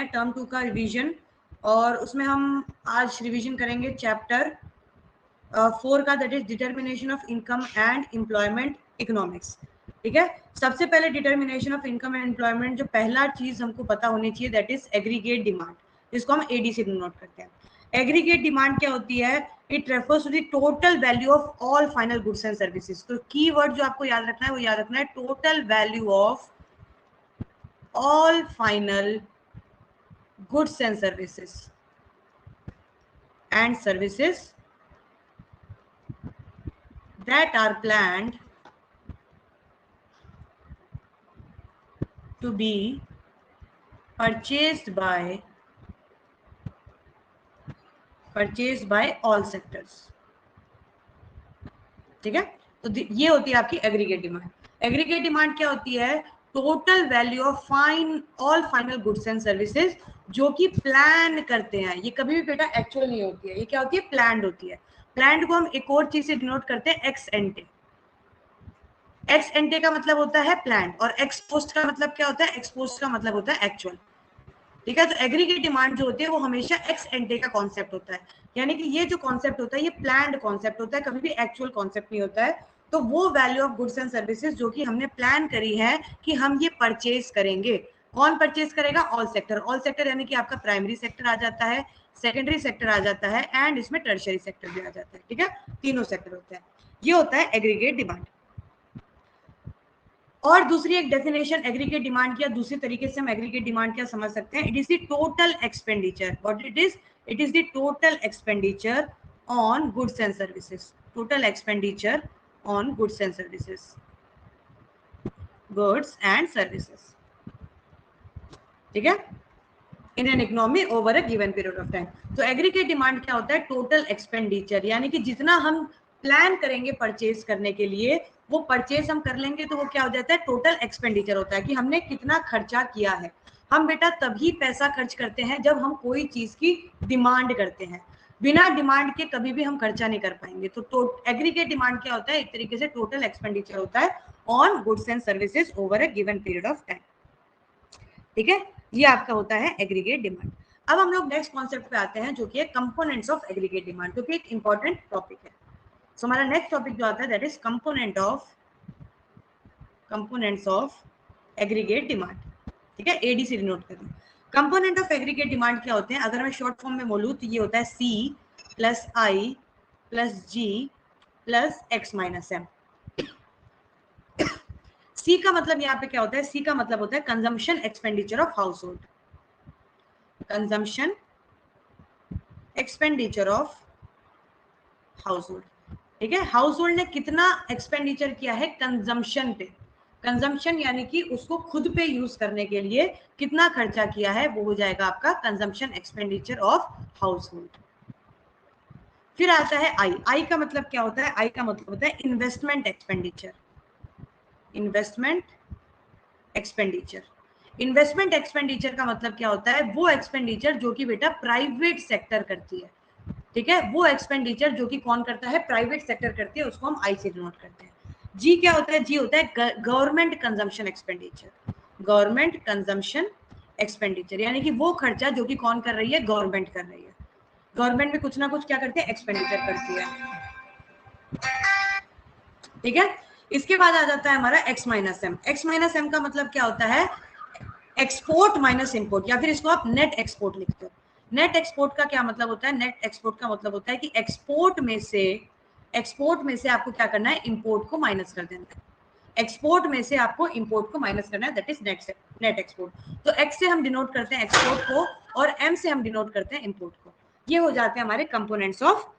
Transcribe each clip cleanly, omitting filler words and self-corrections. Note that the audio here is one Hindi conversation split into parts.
हैं टर्म 2 का रिवीजन, और उसमें हम आज रिवीजन करेंगे चैप्टर 4 का, that is determination of income and employment economics. ठीक है, सबसे पहले determination of income and employment जो पहला चीज हमको पता होनी चाहिए दैट इज एग्रीगेट डिमांड, जिसको हम एडी से डिनोट करते हैं। एग्रीगेट डिमांड क्या होती है? It refers to the total value of all final goods and services. तो कीवर्ड जो आपको याद रखना है वो याद रखना है total value of all final goods and services that are planned to be purchased by all sectors। ठीक है, तो ये होती है आपकी एग्रीगेट डिमांड। एग्रीगेट डिमांड क्या होती है? Total value of all final goods and services जो कि प्लान करते हैं। ये कभी भी बेटा एक्चुअल नहीं होती है, ये क्या होती है? प्लान्ड होती है। प्लान्ड को हम एक और चीज से डिनोट करते हैं, एक्स एंटे। एक्स एंटे का मतलब होता है प्लान्ड, और एक्स पोस्ट का मतलब क्या होता है? एक्स पोस्ट का मतलब होता है एक्चुअल। ठीक है, तो एग्रीगेट डिमांड जो होती है वो हमेशा एक्स एंटे का कॉन्सेप्ट होता है, यानी कि ये जो कॉन्सेप्ट होता है ये प्लान्ड कॉन्सेप्ट होता है, कभी भी एक्चुअल कॉन्सेप्ट नहीं होता है। तो वो value of goods and services जो कि हमने प्लान करी है कि हम ये परचेज करेंगे। कौन परचेज करेगा? All sector. ऑल सेक्टर यानी कि आपका प्राइमरी सेक्टर आ जाता है, सेकेंडरी सेक्टर आ जाता है, एंड इसमें टर्शियरी सेक्टर भी आ जाता है। ठीक है, तीनों सेक्टर होते हैं। ये होता है एग्रीगेट डिमांड। और दूसरी एक डेफिनेशन एग्रीगेट डिमांड की, दूसरी तरीके से हम एग्रीगेट डिमांड क्या समझ सकते हैं? It is the total expenditure. What it is? It is the total expenditure on goods and services. Total expenditure on goods and services, goods and services. ठीक है, in an economy over a given period of time. तो एग्रीगेट डिमांड क्या होता है? टोटल एक्सपेंडिचर, यानी कि जितना हम प्लान करेंगे परचेज करने के लिए, वो परचेज हम कर लेंगे तो वो क्या हो जाता है? टोटल एक्सपेंडिचर होता है कि हमने कितना खर्चा किया है। हम बेटा तभी पैसा खर्च करते हैं जब हम कोई चीज की डिमांड करते हैं, बिना डिमांड के कभी भी हम खर्चा नहीं कर पाएंगे। तो एग्रीगेट डिमांड क्या होता है? एक तरीके से टोटल एक्सपेंडिचर होता है on goods and services over a given period of time. ठीक है, ये आपका होता है एग्रीगेट डिमांड। अब हम लोग नेक्स्ट कॉन्सेप्ट पे आते हैं जो कि है कंपोनेंट्स ऑफ एग्रीगेट डिमांड, जो कि एक इंपॉर्टेंट टॉपिक है। सो हमारा नेक्स्ट टॉपिक जो आता है that is components of aggregate demand. ठीक है, एडी से डिनोट करें। कंपोनेंट ऑफ एग्रीगेट डिमांड क्या होते हैं? अगर मैं शॉर्ट फॉर्म में बोलूं तो ये होता है सी plus I plus G plus X minus M. सी का मतलब यहाँ पे क्या होता है? सी का मतलब होता है consumption expenditure of house hold. Consumption expenditure of house hold. ठीक है, हाउस होल्ड ने कितना एक्सपेंडिचर किया है कंजम्पशन पे। कंजम्पशन यानी कि उसको खुद पे यूज करने के लिए कितना खर्चा किया है, वो हो जाएगा आपका consumption expenditure of house hold. फिर आता है आई। आई का मतलब क्या होता है? आई का मतलब होता है investment expenditure. Investment expenditure. Investment expenditure का मतलब क्या होता है? वो एक्सपेंडिचर जो कि बेटा प्राइवेट सेक्टर करती है। ठीक है, वो एक्सपेंडिचर जो कि कौन करता है? प्राइवेट सेक्टर करती है, उसको हम आई से डिनोट करते हैं। जी क्या होता है? जी होता है government consumption expenditure. Government consumption expenditure यानी कि वो खर्चा जो कि कौन कर रही है? गवर्नमेंट कर रही है। गवर्नमेंट में कुछ ना कुछ क्या करती है? एक्सपेंडिचर करती है। ठीक है, इसके बाद आ जाता है हमारा X minus M. X minus M का मतलब क्या होता है? एक्सपोर्ट माइनस इंपोर्ट, या फिर इसको आप नेट एक्सपोर्ट लिखते हो। नेट एक्सपोर्ट का क्या मतलब होता है? नेट एक्सपोर्ट का मतलब होता है कि एक्सपोर्ट में से आपको क्या करना है? इंपोर्ट को माइनस कर देना है। एक्सपोर्ट में से आपको इंपोर्ट को माइनस करना है, दैट इज नेट एक्सपोर्ट। तो एक्स से हम डिनोट करते हैं एक्सपोर्ट को, और एम से हम डिनोट करते हैं इंपोर्ट को। ये हो जाते हैं हमारे कंपोनेंट्स ऑफ,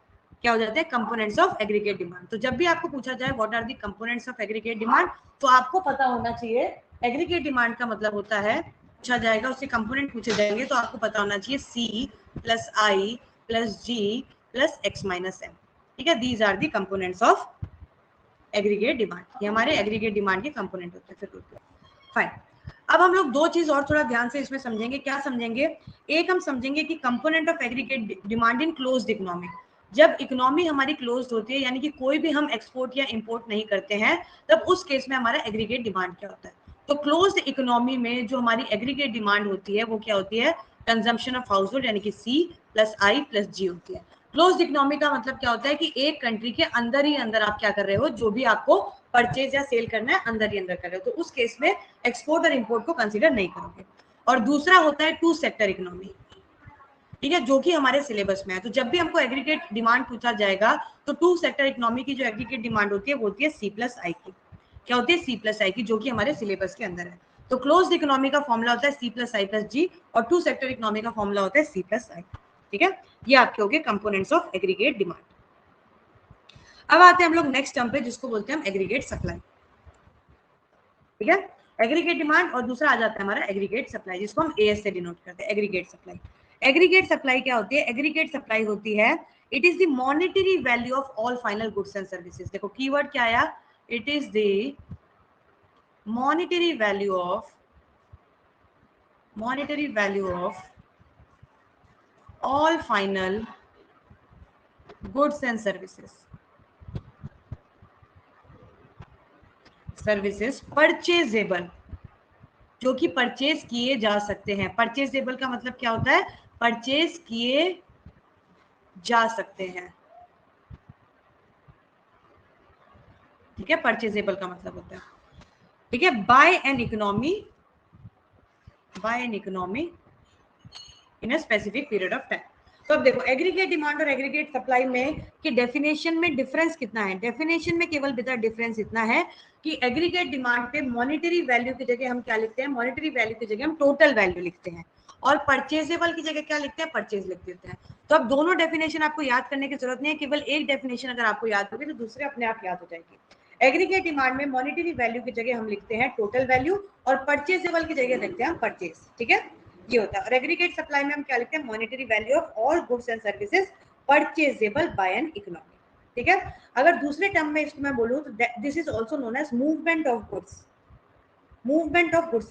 क्या हो जाते हैं? Components of aggregate demand. तो जब भी आपको पूछा जाए what are the components of aggregate demand, तो आपको पता होना चाहिए एग्रीगेट डिमांड का मतलब होता है, पूछा जाएगा उससे कंपोनेंट पूछे जाएंगे तो आपको पता होना चाहिए C plus I plus G plus X minus M. ठीक है, these are the components of aggregate demand. ये हमारे एग्रीगेट डिमांड के कंपोनेंट होते हैं। फिर फाइन, अब हम लोग दो चीज और थोड़ा ध्यान से इसमें समझेंगे। क्या समझेंगे? एक हम समझेंगे कि component of aggregate demand in closed economy. जब इकोनॉमी हमारी क्लोज्ड होती है, यानी कि कोई भी हम एक्सपोर्ट या इंपोर्ट नहीं करते हैं, तब उस केस में हमारा एग्रीगेट डिमांड क्या होता है? तो क्लोज्ड इकोनॉमी में जो हमारी एग्रीगेट डिमांड होती है वो क्या होती है? कंजम्पशन ऑफ हाउस होल्ड यानी कि सी प्लस आई प्लस जी होती है। क्लोज्ड इकोनॉमी का मतलब क्या होता है कि एक कंट्री के अंदर ही अंदर आप क्या कर रहे हो, जो भी आपको परचेज या सेल करना है अंदर ही अंदर कर रहे हो, तो उस केस में एक्सपोर्ट और इंपोर्ट को कंसीडर नहीं करोगे। और दूसरा होता है टू सेक्टर इकोनॉमी, ठीक है, जो कि हमारे सिलेबस में है। तो जब भी हमको एग्रीगेट डिमांड पूछा जाएगा तो टू सेक्टर इकोनॉमी की जो एग्रीगेट डिमांड होती है वो होती है सी प्लस आई की। क्या होती है? सी प्लस आई की, जो कि हमारे सिलेबस के अंदर है। तो क्लोज्ड इकोनॉमी का फॉर्मूला होता है सी प्लस आई प्लस जी, और टू सेक्टर इकोनॉमी का फॉर्मूला होता है सी प्लस आई। ठीक है, ये आपके हो गए कंपोनेंट्स ऑफ एग्रीगेट डिमांड। अब आते हैं हम लोग नेक्स्ट टर्म पे, जिसको बोलते हैं हम एग्रीगेट सप्लाई। ठीक है, एग्रीगेट डिमांड और दूसरा आ जाता है हमारा एग्रीगेट सप्लाई, जिसको हम एएस से डिनोट करते हैं, एग्रीगेट सप्लाई। एग्रीगेट सप्लाई क्या होती है? एग्रीगेट सप्लाई होती है, it is the monetary value of all final goods and services. देखो कीवर्ड क्या आया, it is the monetary value of all final goods and services purchasable, जो कि परचेज किए जा सकते हैं। परचेजेबल का मतलब क्या होता है? परचेज किए जा सकते हैं। ठीक है, परचेजेबल का मतलब होता है, ठीक है, by an economy in a specific period of time. तो अब देखो एग्रीगेट डिमांड और एग्रीगेट सप्लाई में कि डेफिनेशन में डिफरेंस कितना है। डेफिनेशन में केवल बेटा डिफरेंस इतना है कि एग्रीगेट डिमांड पे मॉनेटरी वैल्यू की जगह हम क्या लिखते हैं? मॉनेटरी वैल्यू की जगह हम टोटल वैल्यू लिखते हैं, और परचेजेबल की जगह क्या लिखते हैं? परचेज लिख देते हैं। तो अब दोनों डेफिनेशन आपको याद करने की जरूरत नहीं है, केवल एक डेफिनेशन अगर आपको याद होगी तो दूसरे अपने आप याद हो जाएगी। एग्रीगेट डिमांड में मॉनेटरी वैल्यू की जगह हम लिखते हैं टोटल वैल्यू, और परचेजेबल की जगह लिखते हैं हम परचेज। ठीक है, ये होता है। और एग्रीगेट सप्लाई में हम क्या लिखते हैं? Monetary value of all goods and services purchasable by an economy. ठीक है, अगर दूसरे टर्म में इसको मैं बोलूं तो this is also known as movement of goods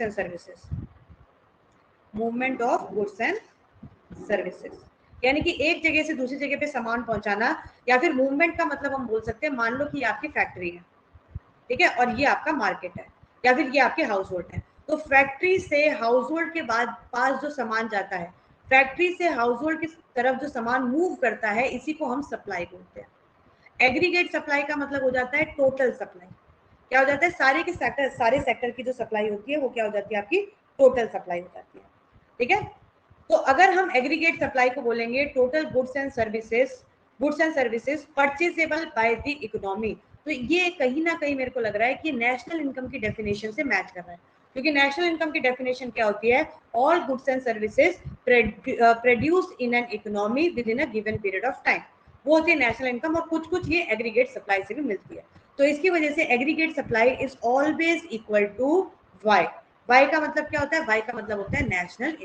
and services, movement of goods and services, यानी कि एक जगह से दूसरी जगह पे सामान पहुंचाना। या फिर मूवमेंट का मतलब हम बोल सकते हैं, मान लो कि आपकी फैक्ट्री है, ठीक है, और ये आपका मार्केट है, या फिर ये आपके हाउस होल्ड है। तो फैक्ट्री से हाउस होल्ड के बाद पास जो सामान जाता है, फैक्ट्री से हाउस होल्ड की तरफ जो सामान मूव करता है, इसी को हम सप्लाई बोलते हैं। एग्रीगेट सप्लाई का मतलब हो जाता है टोटल सप्लाई। क्या हो जाता है? सारे सेक्टर की जो सप्लाई होती है वो क्या हो जाती है? आपकी टोटल सप्लाई हो जाती है। ठीक है, तो अगर हम एग्रीगेट सप्लाई को बोलेंगे total goods and services purchasable by the economy, तो ये कहीं ना कहीं मेरे को लग रहा है कि नेशनल इनकम की डेफिनेशन से मैच कर रहा है, क्योंकि नेशनल इनकम की डेफिनेशन क्या होती है? All goods and services produce in an economy with in a given period of time, वो होती है नेशनल इनकम। और कुछ कुछ ये एग्रीगेट सप्लाई से भी मिलती है। तो इसकी वजह से aggregate supply is always equal to Y. Y का मतलब क्या होता है? वाई का मतलब होता है नेशनल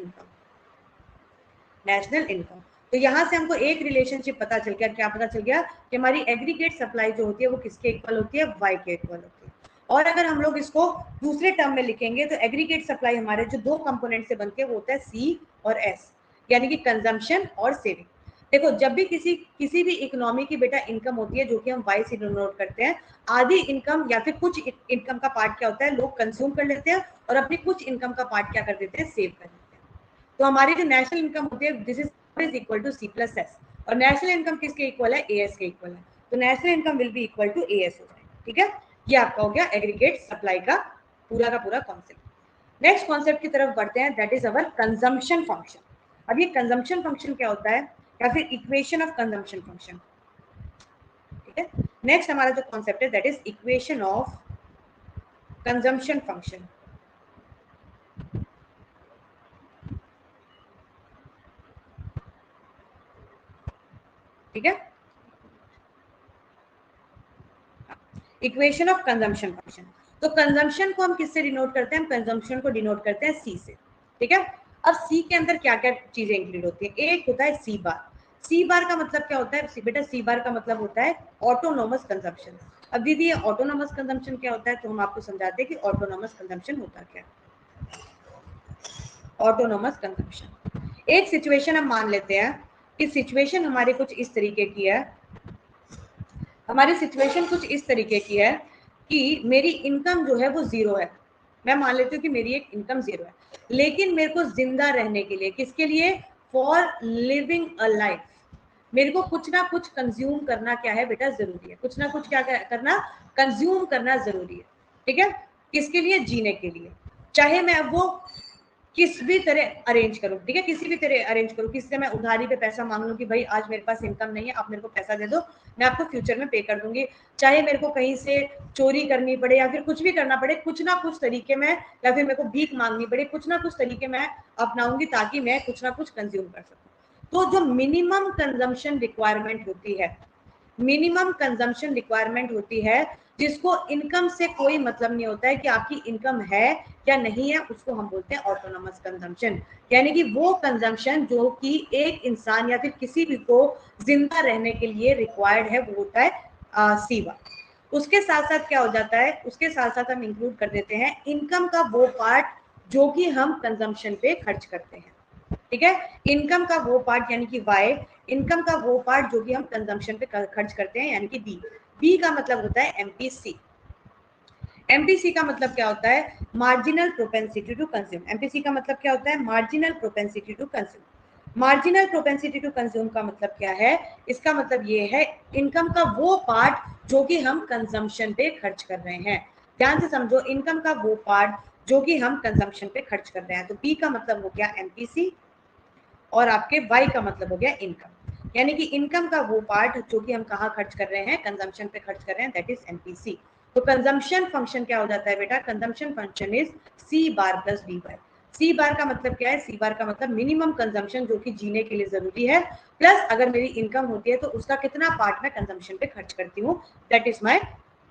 इनकम। तो यहां से हमको एक रिलेशनशिप पता चल गया। क्या पता चल गया? कि हमारी एग्रीगेट सप्लाई जो होती है वो किसके इक्वल होती है? वाई के इक्वल होती है। और अगर हम लोग इसको दूसरे टर्म में लिखेंगे तो एग्रीगेट सप्लाई हमारे जो दो कंपोनेंट से बनते हैं वो होता है सी और एस, यानी कि कंजम्पशन और सेविंग। देखो जब भी किसी भी इकोनॉमी की बेटा इनकम होती है, जो कि हम वाई से डिनोट करते हैं, आधी इनकम या फिर कुछ इनकम का पार्ट क्या होता है? लोग कंज्यूम कर लेते हैं, और अपनी कुछ इनकम का पार्ट क्या कर देते हैं? सेव कर देते हैं। तो हमारी जो नेशनल इनकम होती है this is equal to C plus S, और नेशनल इनकम किसके इक्वल है? एएस के इक्वल है। तो national income will be equal to AS हो जाएगा। ठीक है, ये आपका हो गया एग्रीगेट सप्लाई का पूरा कॉन्सेप्ट। नेक्स्ट कॉन्सेप्ट की तरफ बढ़ते हैं, that is our consumption function. अब ये कंजम्पशन फंक्शन क्या होता है, या फिर इक्वेशन ऑफ कंजम्पशन फंक्शन। ठीक है, नेक्स्ट हमारा जो कॉन्सेप्ट है that is equation of consumption function. ठीक है, इक्वेशन ऑफ कंजम्पशन फंक्शन। तो कंजम्पशन को हम किससे डिनोट करते हैं? हम कंजम्पशन को डिनोट करते हैं सी से। ठीक है, अब सी के अंदर क्या क्या चीजें इंक्लूड होती है? एक होता है सी बार। सी बार का मतलब क्या होता है बेटा? सी बार का मतलब होता है ऑटोनोमस कंजम्पशन। अब दीदी ये ऑटोनोमस कंजम्पशन क्या होता है? तो हम आपको समझाते हैं कि ऑटोनोमस कंजम्पशन होता क्या है। ऑटोनोमस कंजम्पशन, एक सिचुएशन हम मान लेते हैं कि सिचुएशन हमारी कुछ इस तरीके की है। हमारी सिचुएशन कुछ इस तरीके की है कि मेरी इनकम जो है वो जीरो है। मैं मान लेती हूँ कि मेरी एक इनकम 0 है, लेकिन मेरे को जिंदा रहने के लिए, किसके लिए, फॉर लिविंग अ लाइफ, मेरे को कुछ ना कुछ कंज्यूम करना क्या है बेटा, जरूरी है। कुछ ना कुछ क्या करना, कंज्यूम करना जरूरी है। ठीक है, किसके लिए, जीने के लिए। चाहे मैं वो किस भी तरह अरेंज करूं, ठीक है, किसी भी तरह अरेंज करूं, किसी से मैं उधारी पे पैसा मांग लूं कि भाई आज मेरे पास इनकम नहीं है, आप मेरे को पैसा दे दो, मैं आपको फ्यूचर में पे कर दूंगी। चाहे मेरे को कहीं से चोरी करनी पड़े या फिर कुछ भी करना पड़े, कुछ ना कुछ तरीके में, या फिर मेरे को भीख मांगनी पड़े, कुछ ना कुछ तरीके मैं अपनाऊंगी ताकि मैं कुछ ना कुछ कंज्यूम कर सकूं। तो जो मिनिमम कंजम्पशन रिक्वायरमेंट होती है, मिनिमम कंजम्पशन रिक्वायरमेंट होती है, जिसको इनकम से कोई मतलब नहीं होता है कि आपकी इनकम है या नहीं है, उसको हम बोलते हैं ऑटोनोमस कंजम्पशन। यानी कि वो कंजम्पशन जो कि एक इंसान या फिर किसी भी को जिंदा रहने के लिए रिक्वायर्ड है, वो होता है सीवा। उसके साथ साथ क्या हो जाता है, उसके साथ साथ हम इंक्लूड कर देते हैं इनकम का वो पार्ट जो कि हम कंजम्पशन पे खर्च करते हैं। ठीक है, इनकम का वो पार्ट यानी कि वाई, इनकम का वो पार्ट जो कि हम कंजम्पशन पे खर्च करते हैं, यानी कि बी। बी का मतलब होता है एमपीसी। एमपीसी का मतलब क्या होता है, marginal propensity to consume. MPC का मतलब क्या होता है, marginal propensity to consume. Marginal propensity to consume का मतलब क्या है, इसका मतलब ये है इनकम का वो पार्ट जो कि हम कंजम्पशन पे खर्च कर रहे हैं। ध्यान से समझो, इनकम का वो पार्ट जो कि हम कंजम्पशन पे खर्च कर रहे हैं। तो बी का मतलब हो गया एमपीसी और आपके वाई का मतलब हो गया इनकम। यानी कि इनकम का वो पार्ट जो कि हम कहाँ खर्च कर रहे हैं, कंजम्पशन पे खर्च कर रहे हैं, दैट इज एमपीसी। तो कंजम्पशन फंक्शन क्या हो जाता है बेटा, consumption function is C bar plus B bar. C bar का मतलब क्या है, सी बार का मतलब मिनिमम कंजम्पशन जो कि जीने के लिए जरूरी है, प्लस अगर मेरी इनकम होती है तो उसका कितना पार्ट मैं कंजम्पशन पे खर्च करती हूँ, दैट इज माई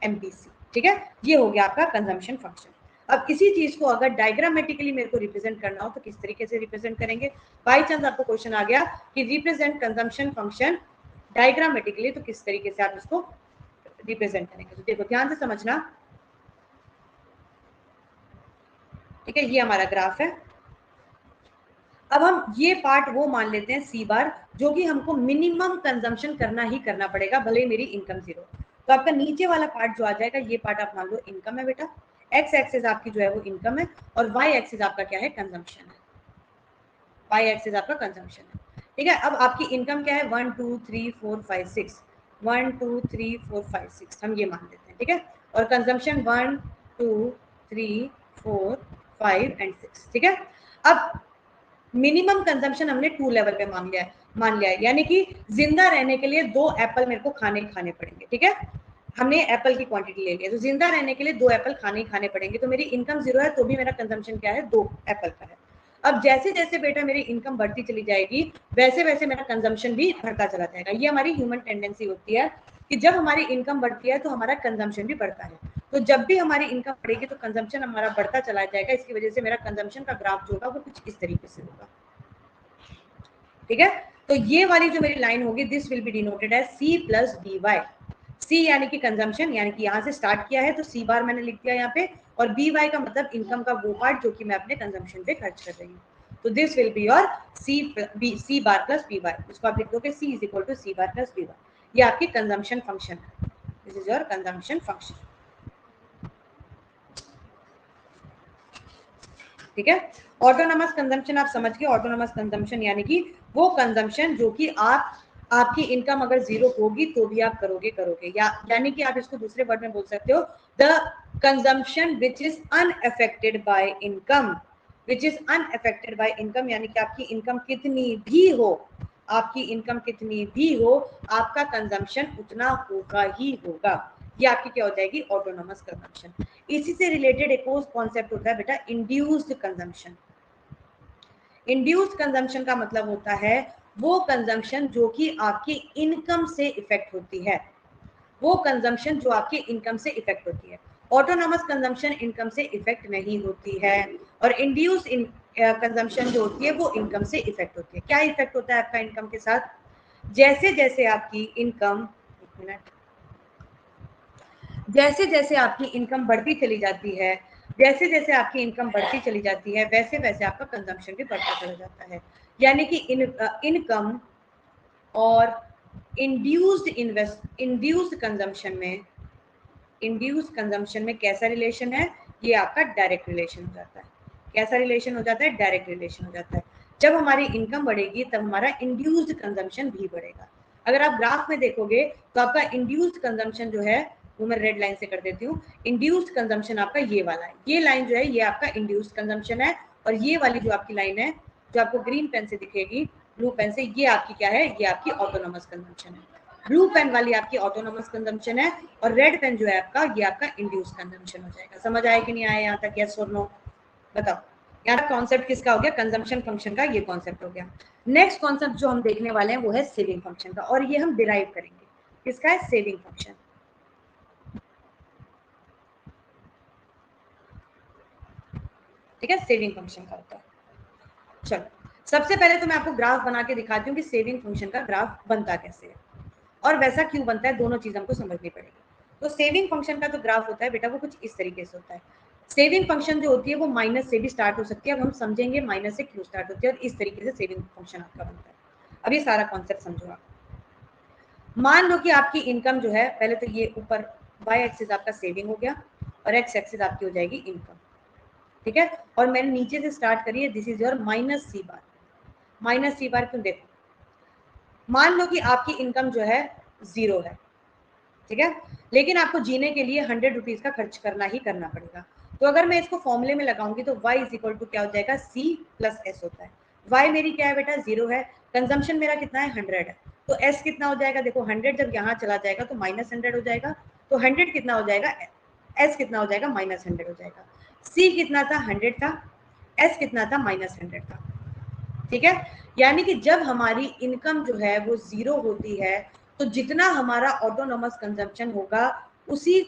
एमपीसी। ठीक है, ये हो गया आपका कंजम्पशन फंक्शन। अब इसी चीज को अगर डायग्रामेटिकली मेरे को रिप्रेजेंट करना हो तो किस तरीके से रिप्रेजेंट करेंगे। बाई चांस आपको क्वेश्चन आ गया कि रिप्रेजेंट कंजम्पशन फंक्शन डायग्रामेटिकली, तो किस तरीके से आप इसको रिप्रेजेंट करेंगे। तो देखो ध्यान से समझना, ठीक है, ये हमारा ग्राफ है। अब हम ये पार्ट वो मान लेते हैं सी बार, जो कि हमको मिनिमम कंजम्पशन करना ही करना पड़ेगा, भले मेरी इनकम 0। तो आपका नीचे वाला पार्ट जो आ जाएगा, ये पार्ट आप मान लो इनकम है बेटा, एक्स एक्सिस आपकी जो है वो इनकम है, और वाई एक्सिस आपका क्या है, कंजम्पशन है। वाई एक्सिस आपका कंजम्पशन है। ठीक है, अब आपकी इनकम क्या है, 1 2 3 4 5 6, 1 2 3 4 5 6 हम ये मान लेते हैं। ठीक है, और कंजम्पशन 1 2 3 4 5 एंड 6। ठीक है, अब मिनिमम कंजम्पशन हमने 2 लेवल पे मान लिया है, यानी कि जिंदा रहने के लिए 2 एप्पल मेरे को खाने पड़ेंगे। ठीक है, हमने एप्पल की क्वांटिटी ले लिया, तो जिंदा रहने के लिए 2 एप्पल खाने पड़ेंगे। तो मेरी इनकम 0 है तो भी मेरा कंजम्पशन क्या है, 2 एप्पल का है। अब जैसे जैसे बेटा मेरी इनकम बढ़ती चली जाएगी, वैसे वैसे मेरा कंजम्पशन भी बढ़ता चला जाएगा। ये हमारी ह्यूमन टेंडेंसी होती है कि जब हमारी इनकम बढ़ती है तो हमारा कंजम्पशन भी बढ़ता है। तो जब भी हमारी इनकम बढ़ेगी तो कंजम्पशन हमारा बढ़ता चला जाएगा। इसकी वजह से मेरा कंजम्पशन का ग्राफ जो होगा वो कुछ इस तरीके से होगा। ठीक है, तो ये वाली जो मेरी लाइन होगी, this will be denoted as C plus D Y. C यानी कि कंजम्पशन, यानी कि यहां से स्टार्ट किया है तो सी बार मैंने लिख दिया यहाँ पे, और बी वाई का मतलब इनकम का वो पार्ट जो कि मैं अपने कंजम्पशन पे खर्च कर रही हूँ। तो this will be your C bar plus B Y. इसको आप लिख दोगे C is equal to C bar plus B Y. ये आपकी कंजम्पशन फंक्शन है, this is your consumption function. ठीक है, ऑटोनोमस कंजम्पशन आप समझ गए। ऑटोनोमस कंजम्पशन यानी कि वो कंजम्पशन जो कि आपकी इनकम अगर 0 होगी तो भी आप करोगे, या यानी कि आप इसको दूसरे वर्ड में बोल सकते हो, the consumption which is unaffected bye income, which is unaffected bye income, यानी कि आपकी इनकम कितनी भी हो, आपकी इनकम कितनी भी हो, आपका कंजम्पशन उतना होगा ही होगा। ये आपकी क्या हो जाएगी, ऑटोनोमस कंजम्पशन। इसी से रिलेटेड एक और कॉन्सेप्ट होता है बेटा, इंड्यूस्ड कंजम्पशन। इंड्यूस्ड कंजम्पशन का मतलब होता है वो कंजम्पशन जो कि आपकी इनकम से इफेक्ट होती है, वो कंजम्पशन जो आपकी इनकम से इफेक्ट होती है। ऑटोनोमस कंजम्पशन इनकम से इफेक्ट नहीं होती है, और इंड्यूस्ड कंजम्पशन जो होती है वो इनकम से इफेक्ट होती है। क्या इफेक्ट होता है आपका इनकम के साथ, जैसे जैसे आपकी इनकम, एक मिनट, जैसे जैसे आपकी इनकम बढ़ती चली जाती है, जैसे जैसे आपकी इनकम बढ़ती चली जाती है, वैसे वैसे आपका कंजम्पशन भी बढ़ता चला जाता है। यानी कि इनकम और इंड्यूस्ड कंजम्पशन में कैसा रिलेशन है, ये आपका डायरेक्ट रिलेशन हो जाता है। कैसा रिलेशन हो जाता है? डायरेक्ट रिलेशन हो जाता है। जब हमारी इनकम बढ़ेगी तब हमारा इंड्यूस्ड कंजम्पशन भी बढ़ेगा। अगर आप ग्राफ में देखोगे तो आपका इंड्यूस्ड कंजम्पशन जो है वो मैं रेड लाइन से कर देती हूँ। इंड्यूस्ड कंजम्पशन आपका ये वाला है, ये लाइन जो है ये आपका इंड्यूस्ड कंजम्पशन है, और ये वाली जो आपकी लाइन है जो आपको ग्रीन पेन से दिखेगी, ब्लू पेन से, ये आपकी क्या है? ये आपकी ऑटोनोमस कंजम्पशन है। ब्लू पेन वाली आपकी ऑटोनोमस कंजम्पशन है, और रेड पेन जो है आपका ये आपका इंड्यूस कंजम्पशन हो जाएगा। समझ आया कि नहीं आया यहाँ तक? यस और नो बताओ। यहाँ कॉन्सेप्ट किसका हो गया? कंजम्पशन फंक्शन का ये कॉन्सेप्ट हो गया। नेक्स्ट कॉन्सेप्ट जो हम देखने वाले हैं वो है सेविंग फंक्शन का, और ये हम डिराइव करेंगे। किसका है? Saving function. ठीक है, सेविंग फंक्शन का होता है। चलो सबसे पहले तो मैं आपको ग्राफ बना के दिखाती हूँ कि सेविंग फंक्शन का ग्राफ बनता कैसे है और वैसा क्यों बनता है, दोनों चीज हमको समझनी पड़ेगी। तो सेविंग फंक्शन का जो ग्राफ होता है बेटा वो कुछ इस तरीके से होता है। सेविंग फंक्शन जो होती है वो माइनस से भी स्टार्ट हो सकती है। अब हम समझेंगे माइनस से क्यों स्टार्ट होती है और इस तरीके से सेविंग फंक्शन आपका बनता है। अब ये सारा कॉन्सेप्ट समझो आप। मान लो कि आपकी इनकम जो है, पहले तो ये ऊपर वाई एक्सिस आपका सेविंग हो गया और एक्स एक्सिस आपकी हो जाएगी इनकम। ठीक है, और मैंने नीचे से स्टार्ट करी है, this is your minus C bar. Minus C bar क्यों? देखो मान लो कि आपकी इनकम जो है 0 है, ठीक है, लेकिन आपको जीने के लिए 100 रुपीज का खर्च करना ही करना पड़ेगा। तो अगर मैं इसको फॉर्मूले में लगाऊंगी तो y इज इक्वल टू क्या हो जाएगा? c प्लस एस होता है। y मेरी क्या है बेटा? 0 है। कंजम्पशन मेरा कितना है? 100 है। तो s कितना हो जाएगा? देखो 100 जब यहाँ चला जाएगा तो माइनस 100 हो जाएगा। तो 100 कितना हो जाएगा? s कितना हो जाएगा? माइनस 100 हो जाएगा। c कितना था? 100 था। s कितना था? माइनस 100 था। ठीक है, यानी कि जब हमारी इनकम जो है वो 0 होती है तो जितना हमारा ऑटोनोमस कंजम्पशन होगा उसी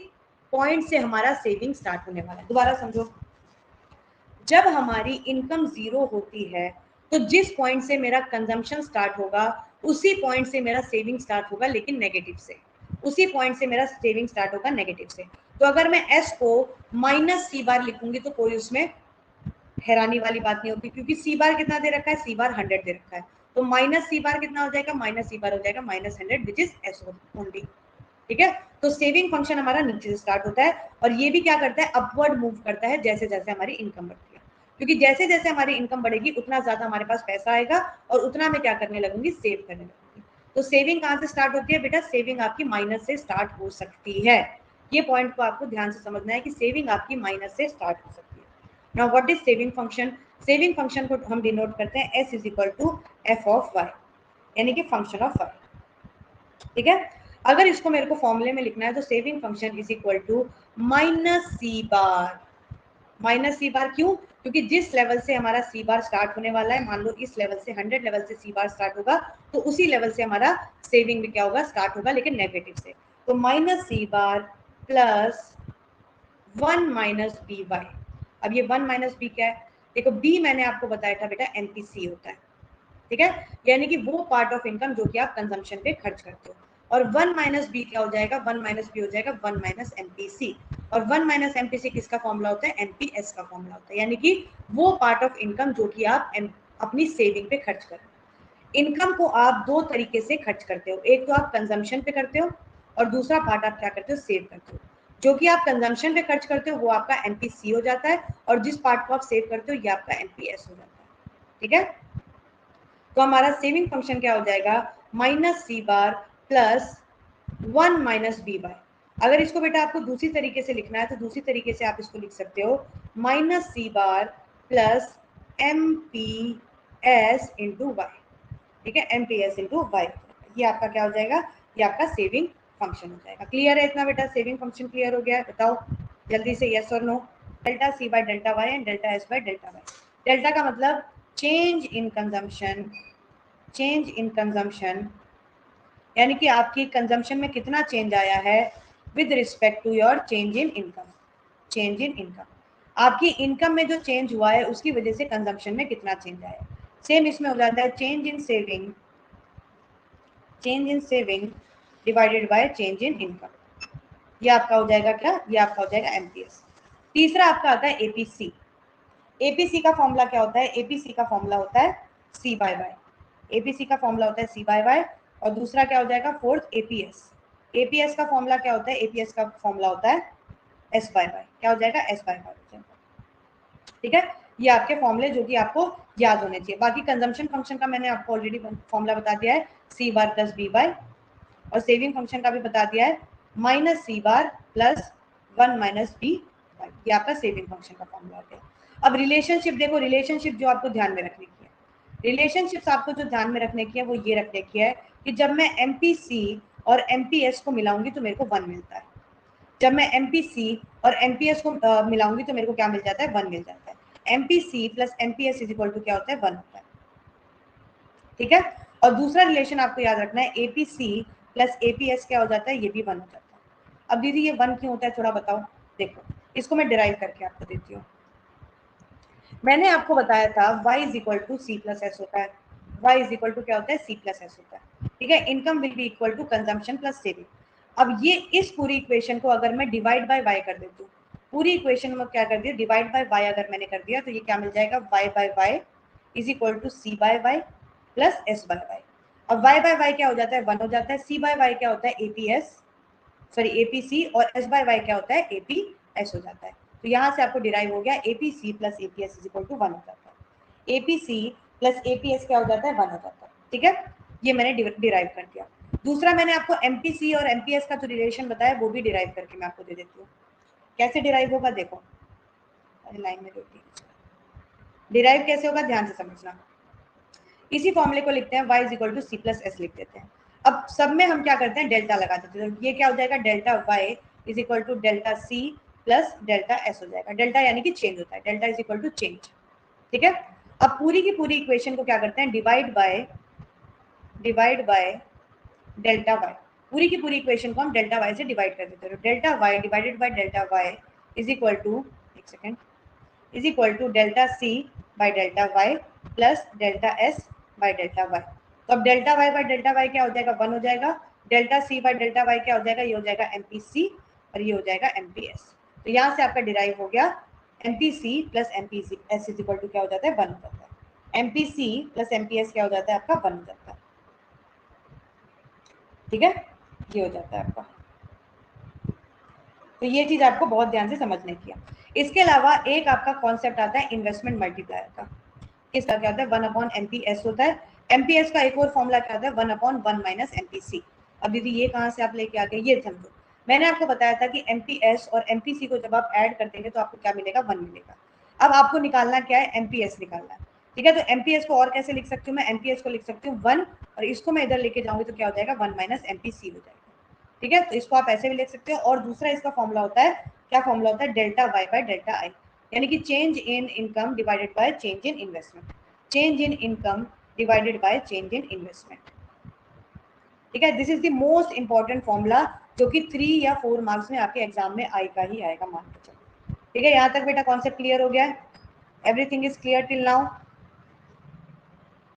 पॉइंट से हमारा सेविंग स्टार्ट होने वाला है। दोबारा समझो, जब हमारी इनकम 0 होती है तो जिस पॉइंट से मेरा कंजम्पशन स्टार्ट होगा उसी पॉइंट से मेरा सेविंग स्टार्ट होगा, लेकिन नेगेटिव से। उसी पॉइंट से मेरा सेविंग स्टार्ट होगा नेगेटिव से। तो अगर मैं एस को माइनस सी बार लिखूंगी तो कोई उसमें हैरानी वाली बात नहीं होती, क्योंकि सी बार कितना दे रखा है? सी बार 100 दे रखा है। तो माइनस सी बार कितना हो जाएगा? माइनस सी बार हो जाएगा minus 100 which is S only. ठीक है, तो सेविंग फंक्शन हमारा नीचे से स्टार्ट होता है और ये भी क्या करता है? अपवर्ड मूव करता है जैसे जैसे हमारी इनकम बढ़ती है, क्योंकि जैसे जैसे हमारी इनकम बढ़ेगी उतना ज्यादा हमारे पास पैसा आएगा और उतना मैं क्या करने लगूंगी? सेव करने लगूंगी। तो सेविंग कहाँ से स्टार्ट होती है बेटा? सेविंग आपकी माइनस से स्टार्ट हो सकती है। ये पॉइंट को आपको ध्यान से समझना है कि सेविंग आपकी माइनस से स्टार्ट हो सकती है। Now what is saving function? Saving function को हम डिनोट करते हैं s is equal to F of Y, यानी कि फंक्शन ऑफ वाई। ठीक है, अगर इसको मेरे को फॉर्मूले में लिखना है तो saving function is equal to minus C bar. Minus C bar क्यों? क्योंकि जिस लेवल से हमारा सी बार स्टार्ट होने वाला है, मान लो इस लेवल से 100 लेवल से सी बार स्टार्ट होगा तो उसी लेवल से हमारा सेविंग भी क्या होगा? स्टार्ट होगा, लेकिन नेगेटिव से। तो minus C bar plus 1 minus B Y. अब ये 1 माइनस बी क्या है? देखो बी मैंने आपको बताया था बेटा एमपीसी होता है। ठीक है, यानी कि वो पार्ट ऑफ इनकम जो कि आप कंजम्पशन पे खर्च करते हो। और 1 माइनस बी क्या हो जाएगा? 1 माइनस बी हो जाएगा 1 माइनस एमपीसी। और 1 माइनस एमपीसी किसका फॉर्मूला होता है? एमपीएस का फॉर्मूला होता है, यानी कि वो पार्ट ऑफ इनकम जो कि आप अपनी सेविंग पे खर्च कर रहे हो। इनकम को आप दो तरीके से खर्च करते हो, एक तो आप कंजम्पशन पे करते हो और दूसरा पार्ट आप क्या करते हो? सेव करते हो। जो कि आप कंजम्पशन पे खर्च करते हो वो आपका एमपीसी हो जाता है और जिस पार्ट को आप सेव करते हो ये आपका एमपीएस हो जाता है। ठीक है, तो हमारा सेविंग फंक्शन क्या हो जाएगा? Minus C bar plus 1 minus B bar. अगर इसको बेटा आपको दूसरी तरीके से लिखना है तो दूसरी तरीके से आप इसको लिख सकते हो minus C bar plus M P S into Y. ठीक है, M P S into Y, ये आपका क्या हो जाएगा? ये आपका सेविंग फंक्शन हो जाएगा। क्लियर है इतना बेटा? सेविंग फंक्शन क्लियर हो गया है? बताओ जल्दी से यस और no. Delta C by delta Y and delta S by delta Y. Delta का मतलब change in consumption, change in consumption यानी कि आपकी कंजम्पशन में कितना चेंज आया है with respect to your change in income. Change in income, आपकी इनकम में जो चेंज हुआ है उसकी वजह से कंजम्पशन में कितना चेंज आया। सेम इसमें हो जाता है change in saving, change in saving divided by change in income. ये आपका हो जाएगा क्या? ये आपका हो जाएगा एमपीएस। तीसरा आपका आता है एपीसी। एपीसी का फॉर्मूला क्या होता है? एपीसी का फॉर्मूला होता है सी बाय वाई। एपीसी का फॉर्मूला होता है सी बाय वाई। और दूसरा क्या हो जाएगा? Fourth APS. एपीएस का फॉर्मूला क्या होता है? एपीएस का फॉर्मूला होता है एस बाय वाई, क्या हो जाएगा, एस बाय वाई हो जाएगा। ठीक है, ये आपके फॉर्मूले जो कि आपको याद होने चाहिए। बाकी कंजम्पशन फंक्शन का मैंने आपको ऑलरेडी फॉर्मूला बता दिया है, सी बार प्लस बी बाय, और सेविंग फंक्शन का भी बता दिया है, minus C bar plus 1 minus B bye, ये आपका सेविंग फंक्शन का फॉर्मूला हो गया। अब रिलेशनशिप देखो, रिलेशनशिप जो आपको ध्यान में रखने की है, रिलेशनशिप्स आपको जो ध्यान में रखने की है वो ये रखने की है कि जब मैं एमपीसी और एमपीएस को मिलाऊंगी तो मेरे को 1 मिलता है, जब मैं एमपीसी और एमपीएस को मिलाऊंगी तो मेरे को क्या मिल जाता है, 1 मिल जाता है। MPC plus MPS is equal to क्या होता है, 1 होता है। ठीक है, और दूसरा रिलेशन आपको याद रखना है, एपीसी प्लस एपीएस क्या हो जाता है, ये भी 1 हो जाता है। अब दीदी ये 1 क्यों होता है, थोड़ा बताओ। देखो, इसको मैं डिराइव करके आपको देती हूँ। मैंने आपको बताया था y is equal to C plus S होता है, y इज इक्वल टू क्या होता है, सी प्लस एस होता है। ठीक है, income will be equal to consumption plus saving. अब ये इस पूरी इक्वेशन को अगर मैं डिवाइड बाय y कर देती हूँ, पूरी इक्वेशन में क्या कर दिया, डिवाइड बाय y अगर मैंने कर दिया तो ये क्या मिल जाएगा, y by y is equal to C by y plus S by y। अब y बाय y क्या हो जाता है, 1 हो जाता है, c बाय y क्या होता है, एपीएस सॉरी एपीसी, और एस बाय वाई क्या होता है, एपीएस हो जाता है। तो यहाँ से आपको डिराइव हो गया APC plus APS is equal to 1 हो जाता है। एपीसी प्लस एपीएस क्या हो जाता है, 1 हो जाता है। ठीक है, ये मैंने डिराइव कर दिया। दूसरा मैंने आपको एमपीसी और एमपीएस का जो रिलेशन बताया वो भी डिराइव करके मैं आपको दे देती हूँ। कैसे डिराइव होगा, देखो लाइन में डिराइव कैसे होगा, ध्यान से समझना। इसी फॉर्मूले को लिखते हैं, y is equal to C plus S लिख देते हैं। अब सब में हम क्या करते हैं, डेल्टा लगा देते हैं, तो ये क्या हो जाएगा, delta y is equal to delta C plus delta S हो जाएगा। डेल्टा यानी कि चेंज होता है, delta is equal to change. ठीक है, अब पूरी की पूरी इक्वेशन को क्या करते हैं, डिवाइड बाय डेल्टा y, पूरी की पूरी इक्वेशन को हम डेल्टा y से डिवाइड कर देते हैं। Delta y divided by delta y is equal to, एक second, is equal to delta C by delta Y plus delta S by delta Y. तो अब delta Y by delta Y क्या हो जाएगा, 1 हो जाएगा। Delta C by delta Y क्या हो जाएगा, ये हो जाएगा एमपीसी और ये हो जाएगा एमपीएस। तो यहाँ से आपका डिराइव हो गया MPC plus MPC S is equal to क्या हो जाता है, 1 हो जाता है। एमपीसी प्लस एमपीएस क्या हो जाता है आपका, 1 हो जाता है। ठीक है, ये हो जाता है आपका। तो ये चीज आपको बहुत ध्यान से समझने की है। इसके अलावा एक आपका कॉन्सेप्ट आता है इन्वेस्टमेंट मल्टीप्लायर का। इसका क्या होता है, 1 अपॉन एमपीएस होता है। एमपीएस का एक और फॉर्मूला क्या होता है, 1 अपॉन 1 माइनस एमपीसी। अब दीदी ये कहाँ से आप लेके आ गए, ये समझो। मैंने आपको बताया था कि एमपीएस और एमपीसी को जब आप ऐड कर देंगे तो आपको क्या मिलेगा, 1 मिलेगा। अब आपको निकालना क्या है, एमपीएस निकालना है। ठीक है, तो एमपीएस को और कैसे लिख सकती हूँ मैं, एमपीएस को लिख सकती हूँ 1, और इसको मैं इधर लेके जाऊंगी तो क्या हो जाएगा, 1 माइनस एमपीसी हो जाएगा। ठीक है, तो इसको आप ऐसे भी लिख सकते हो। और दूसरा इसका फॉर्मूला होता है, क्या फॉर्मूला होता है, delta Y by delta I, यानी कि change in income divided by change in investment. Change in income divided by change in investment. ठीक है, this is the most important formula जो कि 3 या 4 मार्क्स में आपके एग्जाम में आएगा ही आएगा, मान के चलो। ठीक है, यहाँ तक बेटा कॉन्सेप्ट क्लियर हो गया है, everything is clear till now.